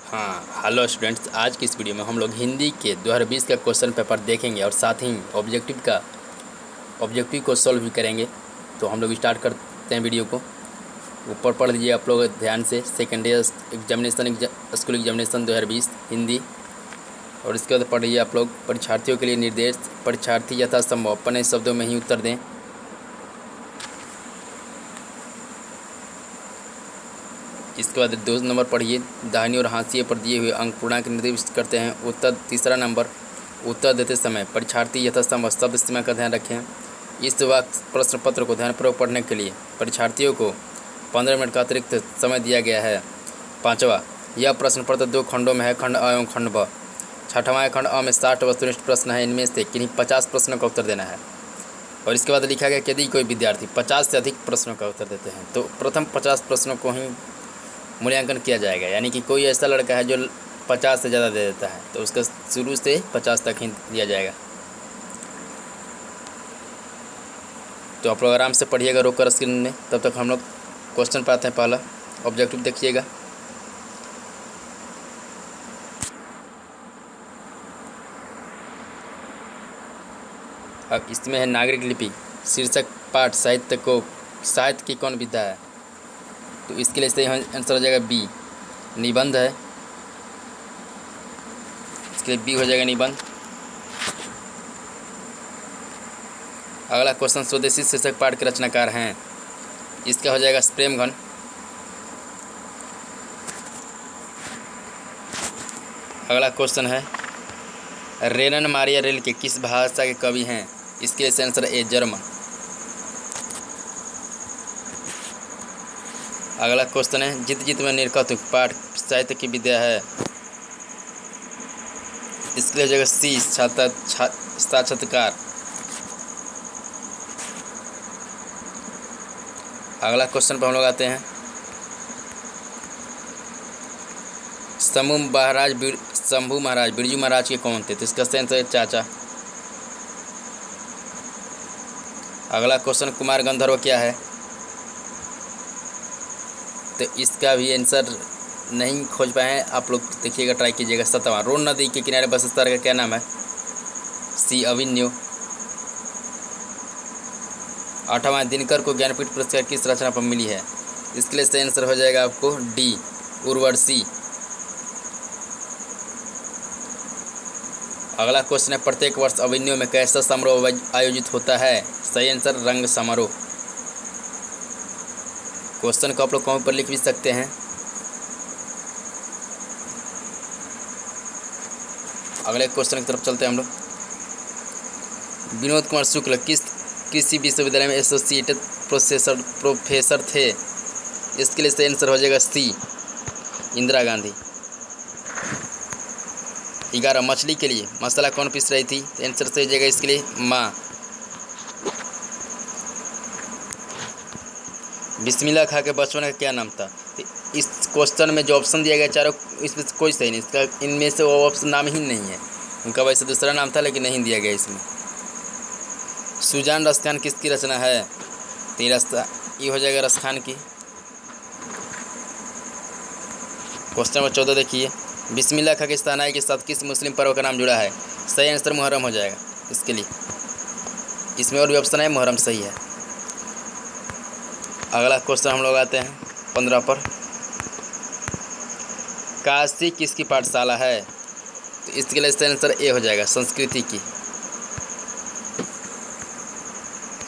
हाँ hello students, आज की इस वीडियो में हम लोग हिंदी के 2020 का क्वेश्चन पेपर देखेंगे और साथ ही ऑब्जेक्टिव को सॉल्व भी करेंगे। तो हम लोग स्टार्ट करते हैं वीडियो को। ऊपर पढ़ लीजिए आप लोग ध्यान से। Second year examination school examination 2020 Hindi. और इसके बाद पढ़िए आप लोग परीक्षार्थियों के लिए निर्देश। परीक्षार्थी यथासंभव अपने शब्दों में ही उत्तर दें। इसके बाद 2 नंबर पढ़िए। दाहिनी और हाशिए पर दिए हुए अंक पूर्णांक निर्दिष्ट करते हैं। उत्तर 3 नंबर, उत्तर देते समय परीक्षार्थी यथासंभव शब्द सीमा का ध्यान रखें। इस वाक्य प्रश्न पत्र को ध्यानपूर्वक पढ़ने के लिए परीक्षार्थियों को 15 मिनट का अतिरिक्त समय दिया गया है। 5वां, यह प्रश्न पत्र 2 खंडों में है, खंड अ एवं खंड ब। 6वां खंड अ में 60 वस्तुनिष्ठ प्रश्न है। इनमें से किन्हीं 50 प्रश्नों का उत्तर देना है। और इसके बाद लिखा गया कि यदि कोई विद्यार्थी 50 से अधिक प्रश्नों का उत्तर देते हैं तो प्रथम 50 प्रश्नों को ही मूल्यांकन किया जाएगा। यानी कि कोई ऐसा लड़का है जो 50 से ज़्यादा दे देता है तो उसका शुरू से 50 तक ही दिया जाएगा। तो आप लोग आराम से पढ़िएगा रोक कर स्क्रीन में। तब तक हम लोग क्वेश्चन पाते हैं। पहला ऑब्जेक्टिव देखिएगा। अब इसमें है नागरिक लिपि। शीर्षक पाठ साहित्य की कौन विधा है। तो इसके लिए सही आंसर हो जाएगा बी, निबंध है। इसके लिए बी हो जाएगा निबंध। अगला क्वेश्चन स्वदेशी शीर्षक पाठ के रचनाकार हैं। इसका हो जाएगा प्रेमघन। अगला क्वेश्चन है रेनन मारिया रिल्के किस भाषा के कवि हैं। इसके लिए आंसर ए, जर्मन। अगला क्वेश्चन है जित जित में निर्कत पाठ साहित्य की विद्या है। इसके लिए जगह सी, साक्षात्कार। अगला क्वेश्चन पर हम लोग आते हैं। शंभू महाराज बिरजू महाराज के कौन थे। तो इसका आंसर है चाचा। अगला क्वेश्चन कुमार गंधर्व क्या है। तो इसका भी आंसर नहीं खोज पाए हैं आप लोग, देखिएगा, ट्राई कीजिएगा। 7वां, रोन नदी के किनारे बस स्थल का क्या नाम है। सी, अभिन्यो। 8वां, दिनकर को ज्ञानपीठ पुरस्कार किस रचना पर मिली है। इसके लिए सही आंसर हो जाएगा आपको डी, उर्वशी। अगला क्वेश्चन है प्रत्येक वर्ष अभिन्यो में कैसा समारोह आयोजित होता है। सही आंसर रंग समारोह। क्वेश्चन को आप लोग कॉपी पर लिख भी सकते हैं। अगले क्वेश्चन की तरफ चलते हैं हम लोग। विनोद कुमार शुक्ल किस कृषि विश्वविद्यालय में एसोसिएटेड प्रोफेसर थे। इसके लिए सही आंसर हो जाएगा सी, इंदिरा गांधी। 11, मछली के लिए मसाला कौन पीस रही थी। तो आंसर सही हो जाएगा इसके लिए माँ। बिस्मिल्लाह खा के बचपन का क्या नाम था। तो इस क्वेश्चन में जो ऑप्शन दिया गया चारों, इसमें कोई सही नहीं। इसका इनमें से वो ऑप्शन नाम ही नहीं है। उनका वैसे दूसरा नाम था लेकिन नहीं दिया गया इसमें। सुजान रसखान किसकी रचना है। तो ये हो जाएगा रसखान की। क्वेश्चन नंबर 14 देखिए। बिस्मिल्लाह खा के शहनाई के साथ किस मुस्लिम पर्व का नाम जुड़ा है। सही आंसर मुहर्रम हो जाएगा इसके लिए। इसमें और भी ऑप्शन है, मुहर्रम सही है। अगला क्वेश्चन हम लोग आते हैं 15 पर। काशी किसकी पाठशाला है। तो इसके लिए सही आंसर ए हो जाएगा, संस्कृति की।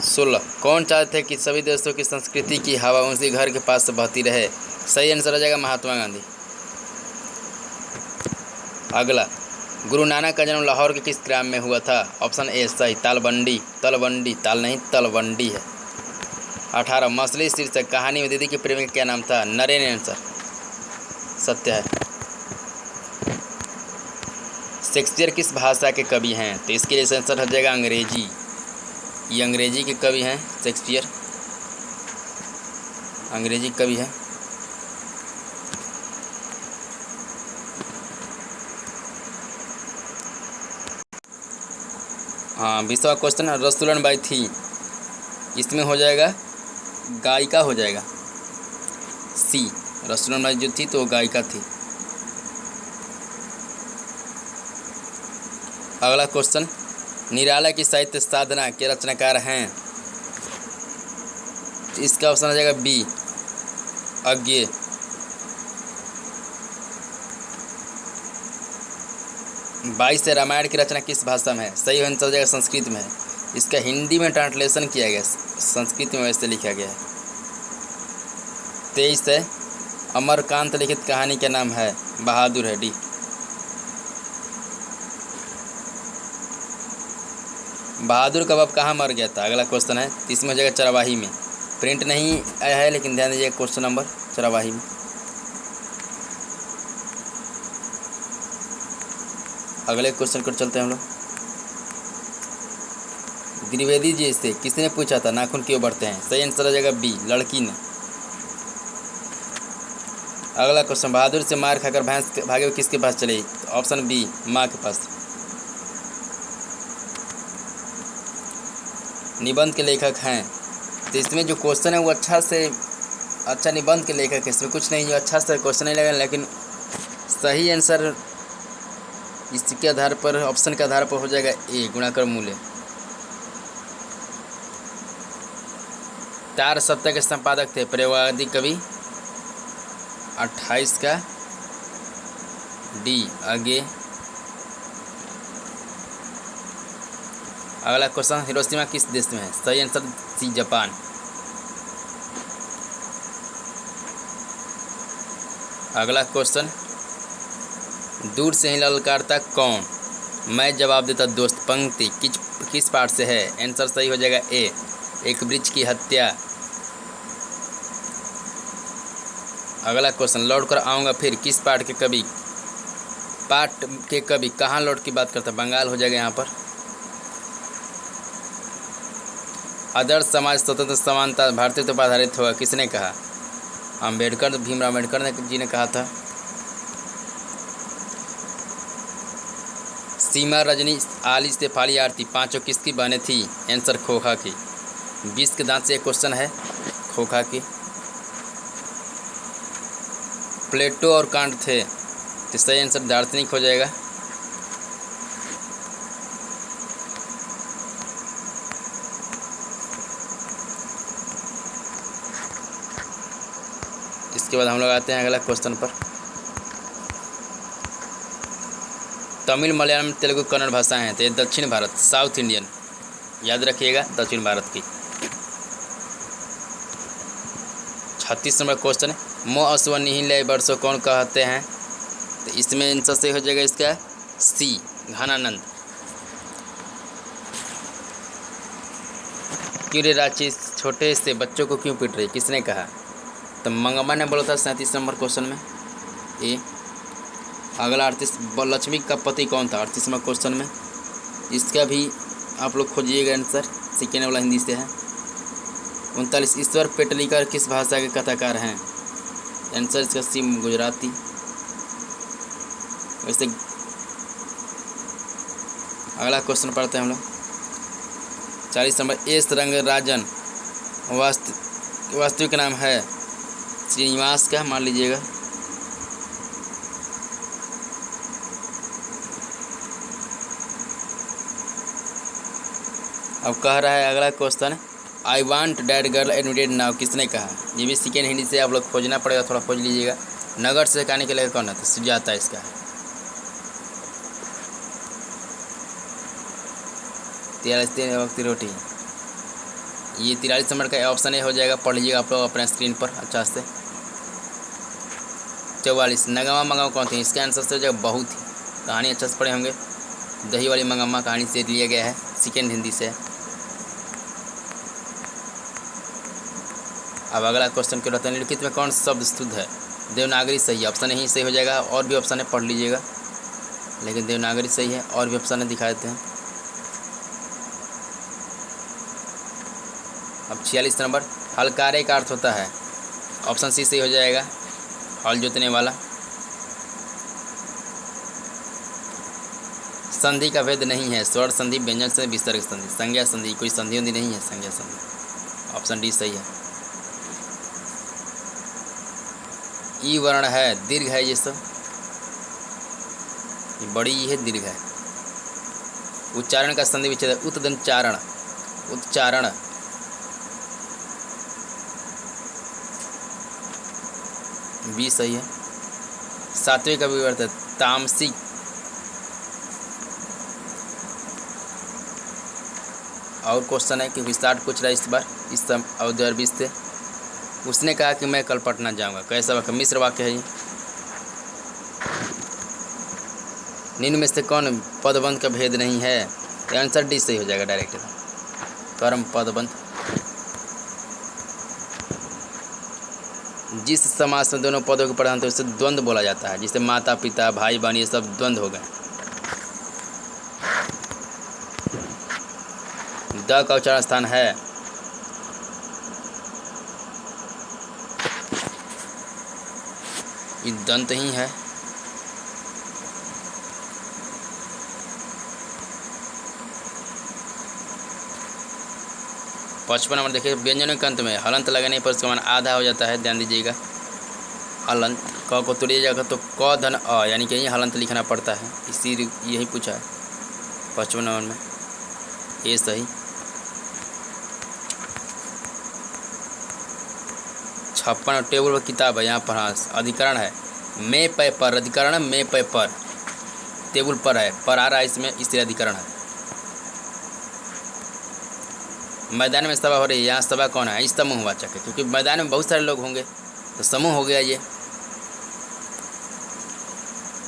16, कौन चाहते थे कि सभी देशों की संस्कृति की हवा उनके घर के पास से बहती रहे। सही आंसर हो जाएगा महात्मा गांधी। अगला, गुरु नानक का जन्म लाहौर के किस ग्राम में हुआ था। ऑप्शन ए सही, तलवंडी। ताल नहीं, तलवंडी है। 18, मछली शीर्षक कहानी में दीदी के प्रेमी का क्या नाम था। नरेन। आंसर सत्य है। शेक्सपियर किस भाषा के कवि हैं। तो इसके लिए आंसर हो जाएगा अंग्रेजी। ये अंग्रेजी के कवि हैं। शेक्सपियर अंग्रेजी कवि है। हाँ, 20वां क्वेश्चन रसूलन बाई थी। इसमें हो जाएगा गायिका हो जाएगा सी, रसूलन बाई जो थी तो गायिका थी। अगला क्वेश्चन, निराला की साहित्य साधना के रचनाकार हैं? इसका ऑप्शन आ जाएगा बी, अज्ञेय। 22 से रामायण की रचना किस भाषा में है? सही आंसर हो जाएगा संस्कृत में है। इसका हिंदी में ट्रांसलेशन किया गया, संस्कृत में वैसे लिखा गया है। 23 है, अमरकांत लिखित कहानी का नाम है? बहादुर है, डी। बहादुर का बाप कहाँ मर गया था? अगला क्वेश्चन है, इसमें हो जाएगा चरवाही में। प्रिंट नहीं आया है लेकिन ध्यान दीजिए क्वेश्चन नंबर, चरवाही में। अगले क्वेश्चन को चलते हैं हम लोग। द्विवेदी जी से किसने पूछा था नाखून क्यों बढ़ते हैं? सही आंसर हो जाएगा बी, लड़की ने। अगला क्वेश्चन, बहादुर से मार खाकर भैंस भागे हुए किसके पास चले? ऑप्शन बी, माँ के पास। निबंध के लेखक हैं? तो इसमें जो क्वेश्चन है वो अच्छा निबंध के लेखक है, इसमें कुछ नहीं, जो अच्छा सा क्वेश्चन नहीं लगा, लेकिन सही आंसर इसके आधार पर, ऑप्शन के आधार पर हो जाएगा ए, गुणाकर मूल्य। 4 सप्ताह के संपादक थे प्रयोगवादी कवि? 28 का डी, आगे। अगला क्वेश्चन, हिरोशिमा किस देश में है? सही आंसर सी, जापान। अगला क्वेश्चन, दूर से ही ललकारता कौन? मैं जवाब देता दोस्त पंक्ति किस पाठ से है? आंसर सही हो जाएगा ए, एक वृक्ष की हत्या। अगला क्वेश्चन, लौट कर आऊँगा फिर किस पाठ के कवि कहाँ लौट की बात करता? बंगाल हो जाएगा यहाँ पर। आदर्श समाज स्वतंत्र समानता भारतीयता पर आधारित होगा, किसने कहा? अम्बेडकर, भीमराव अम्बेडकर जी ने कहा था। सीमा, रजनी, आली, शेफाली, आरती पांचों किसकी बहनें थी? आंसर खोखा की। 20 के दांत से एक क्वेश्चन है खोखा की। प्लेटो और कांट थे, तो सही आंसर दार्शनिक हो जाएगा। इसके बाद हम लोग आते हैं अगला क्वेश्चन पर। तमिल, मलयालम, तेलुगु, कन्नड़ भाषाएं हैं, तो ये दक्षिण भारत, साउथ इंडियन, याद रखिएगा, दक्षिण भारत की। 36 नंबर क्वेश्चन है, मो अश्वनिहि लय वर्षो कौन कहते हैं? तो इसमें आंसर सही हो जाएगा इसका सी, घनानंद। क्यों रे रांची छोटे से बच्चों को क्यों पीट रही, किसने कहा? तो मंगम्मा ने बोला था 37 नंबर क्वेश्चन में, ए। अगला 38, लक्ष्मी का पति कौन था? 38 नंबर क्वेश्चन में, इसका भी आप लोग खोजिएगा आंसर, सेकेंड वाला हिंदी से है। 39, ईश्वर पेटलीकर किस भाषा के कथाकार हैं? आंसर इसका सी, गुजराती। वैसे अगला क्वेश्चन पढ़ते हैं हम लोग। 40 नंबर, एस रंगराजन वास्तविक नाम है? श्रीनिवास का मान लीजिएगा। अब कह रहा है अगला question, I want that girl admitted now किसने कहा? ये भी सेकेंड हिंदी से आप लोग खोजना पड़ेगा, थोड़ा खोज लीजिएगा। नगर से कहने के लिए कौन है? तो सुजाता इसका है। 43 वक्त की रोटी, ये 43 नंबर का ऑप्शन ए हो जाएगा, पढ़ लीजिएगा आप लोग अपने स्क्रीन पर अच्छा से। 44, नगमा मंगमा कौन थी? इसका आंसर से हो जाएगा बहुत ही, कहानी अच्छा से पढ़े होंगे, दही वाली मंगम्मा कहानी से लिया गया है, सेकेंड हिंदी से। अब अगला क्वेश्चन क्यों रहता है, निम्नलिखित में कौन शब्द शुद्ध है? देवनागरी सही है, ऑप्शन यही सही हो जाएगा, और भी ऑप्शन है पढ़ लीजिएगा, लेकिन देवनागरी सही है, और भी ऑप्शन है दिखा देते हैं। अब 46 नंबर, हलकारे का अर्थ होता है? ऑप्शन सी सही हो जाएगा, हल जोतने वाला। संधि का भेद नहीं है, स्वर संधि, व्यंजन संधि, विसर्ग संधि, संज्ञा संधि, कोई संधि नहीं है, संज्ञा संधि, ऑप्शन डी सही है। ई वर्ण है, दीर्घ है, ये सब, ये बड़ी ई है, दीर्घ है। उच्चारण का संधि विच्छेद है उत्दंचारण, उच्चारण। बी सही है। सात्विक का विवर्त है तामसिक। और क्वेश्चन है क्योंकि स्टार्ट पूछ रहा है इस बार इस अवधि से। उसने कहा कि मैं कल पटना जाऊंगा, कैसा वाक्य? मिश्र वाक्य है ये। निम्न में से कौन पदबंध का भेद नहीं है? ये आंसर डी सही हो जाएगा डायरेक्ट। कर्म पदबंध। जिस समास में दोनों पदों के प्रधान थे उसे द्वंद्व बोला जाता है, जिसे माता पिता भाई बहन ये सब द्वंद्व हो गए। द का उच्चारण स्थान है ये दंत ही है। पचपन नंबर देखिए, व्यंजनों के अंत में हलंत लगाने पर उसका मान आधा हो जाता है, ध्यान दीजिएगा। हलंत क को तोड़िए जाएगा तो क धन अ, यानी कि यही हलंत लिखना पड़ता है, इसी यही पूछा है 55 नंबर में। ये सही। 56 टेबल पर किताब है, यहाँ पर हाँ अधिकरण है मैं पे पर, अधिकरण मैं पे पर, टेबल पर है, पर आ रहा है इसमें, इसलिए अधिकरण है। मैदान में सभा हो रही है, यहाँ सभा कौन है? इस समूहवाचक है, क्योंकि मैदान में बहुत सारे लोग होंगे तो समूह हो गया ये।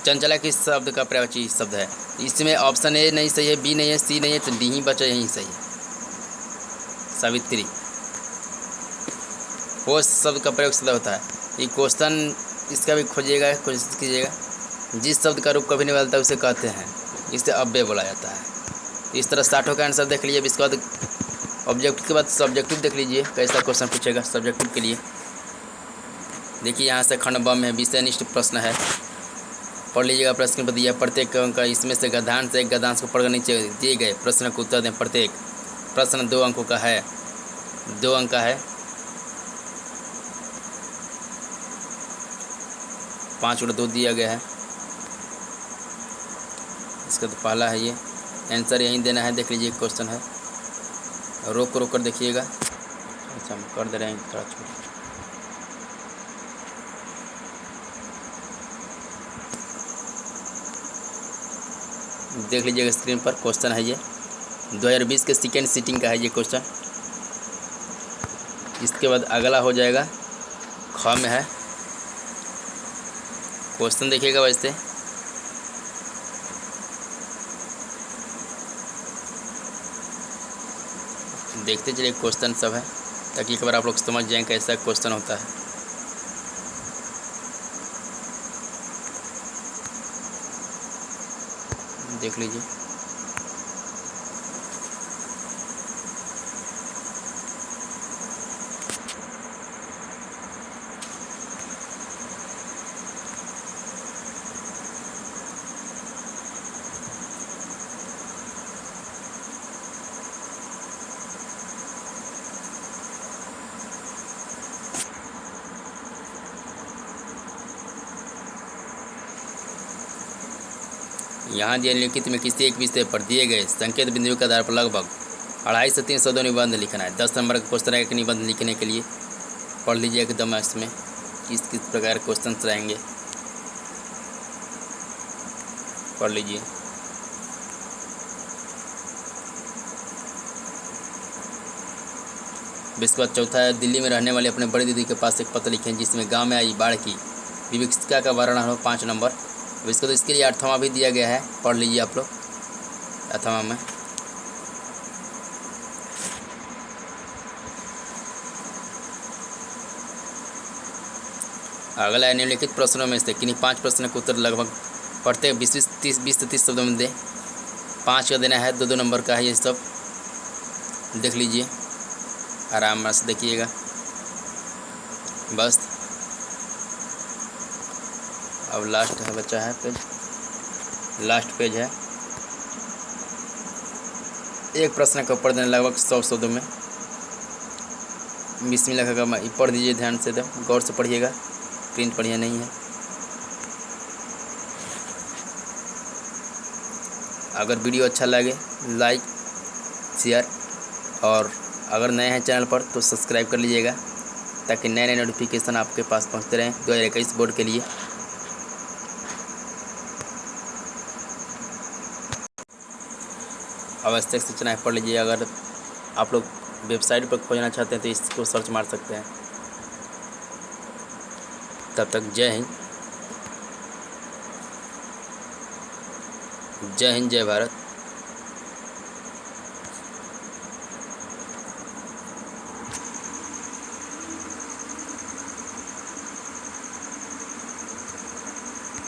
चंचला किस शब्द का प्रयोगवाची शब्द है? इसमें ऑप्शन ए नहीं सही है, बी नहीं है, सी नहीं है, तो डी ही बचा, यही सही है। सावित्री वो शब्द का प्रयोग शब्द होता है। ये क्वेश्चन इसका भी खोजिएगा, कोशिश कीजिएगा। जिस शब्द का रूप कभी नहीं बदलता उसे कहते हैं, इसे अव्यय बोला जाता है। इस तरह 60 का आंसर देख लीजिए। इसके बाद ऑब्जेक्टिव के बाद सब्जेक्टिव देख लीजिए, कैसा क्वेश्चन पूछेगा सब्जेक्टिव के लिए। देखिए यहाँ से खंड ब में विषयनिष्ठ प्रश्न है, पढ़ लीजिएगा। प्रश्न पर दिया प्रत्येक अंक का, इसमें से गद्यांश एक गद्यांश को पढ़कर नीचे दिए गए प्रश्न को उत्तर दें। प्रत्येक प्रश्न 2 अंकों का है, 2 अंक का है। 5 और 2 दिया गया है। इसका तो पहला है ये, आंसर यहीं देना है। देख लीजिए क्वेश्चन है, रोक कर देखिएगा। अच्छा हम कर दे रहे हैं थोड़ा छोटा। देख लीजिएगा स्क्रीन पर क्वेश्चन है ये, 2020 के सेकेंड सीटिंग का है ये क्वेश्चन। इसके बाद अगला हो जाएगा ख में है क्वेश्चन, देखिएगा वैसे देखते चलिए क्वेश्चन सब है, ताकि एक बार आप लोग समझ जाएं कैसा क्वेश्चन होता है। देख लीजिए। यहाँ निम्नलिखित में किसी एक विषय पर दिए गए संकेत बिंदुओं के आधार पर लगभग 2.5 से 3 शब्दों निबंध लिखना है। 10 नंबर का क्वेश्चन है। एक निबंध लिखने के लिए पढ़ लीजिए एकदम, इसमें किस किस प्रकार क्वेश्चन रहेंगे पढ़ लीजिए। इसके बाद चौथा है, दिल्ली में रहने वाले अपने बड़ी दीदी के पास एक पत्र लिखें जिसमें गाँव में आई बाढ़ की विभीषिका का वर्णन हो। 5 नंबर। इसको तो इसके लिए 8वां भी दिया गया है, पढ़ लीजिए आप लोग 8वां में। अगला है, निम्नलिखित प्रश्नों में से किन्हीं 5 प्रश्नों के उत्तर लगभग प्रत्येक 20 से 30 शब्दों में दें। 5 का देना है, 2-2 नंबर का है ये सब। देख लीजिए आराम से देखिएगा बस। अब लास्ट है बचा है पेज, लास्ट पेज है। एक प्रश्न का उत्तर देना लगभग 100 शब्दों में। बिस्मिल्लाह का पढ़ दीजिए, ध्यान से गौर से पढ़िएगा, प्रिंट बढ़िया नहीं है। अगर वीडियो अच्छा लगे लाइक शेयर, और अगर नए हैं चैनल पर तो सब्सक्राइब कर लीजिएगा ताकि नए नए नोटिफिकेशन आपके पास पहुंचते रहें 2021 बोर्ड के लिए। आवश्यक सूचनाएं पढ़ लीजिए। अगर आप लोग वेबसाइट पर खोजना चाहते हैं तो इसको सर्च मार सकते हैं। तब तक जय हिंद, जय हिंद, जय भारत।